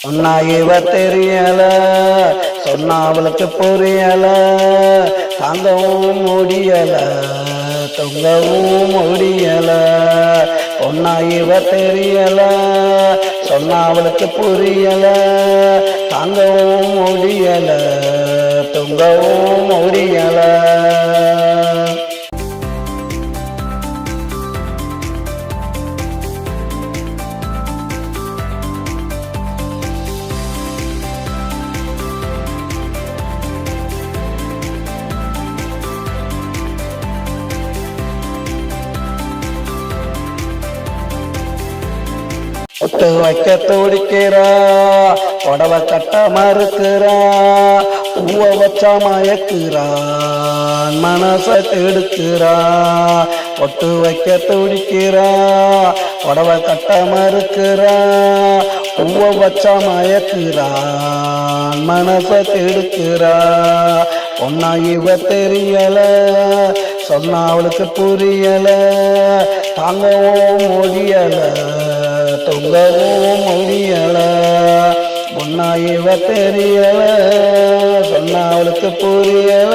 சொன்னா இவ தெரியல, சொன்னா அவளுக்கு புரியல, தாங்கவும் முடியல, தொங்கவும் முடியல. சொன்னா இவ தெரியல, சொன்னா அவளுக்கு புரியல, தாங்கவும் முடியல, தொங்கவும் முடியல. ஒட்டு வைக்க துடிக்கிறா, புடவை கட்ட மறுக்கிறா, பூவ வச்சா மயக்கிறா, மனச கெடுக்கிறா. ஒட்டு வைக்க துடிக்கிறா, புடவை கட்ட மறுக்கிறா, பூவ வச்சா மயக்கிறா, மனச கெடுக்கிறா. ஒன்னா இவ தெரியல, சொன்னா அவளுக்கு புரியல, தாங்கவும் முடியல, தொங்கவும் முடியல. ஒன்னா இவ தெரியல, சொன்னா அவளுக்கு புரியல.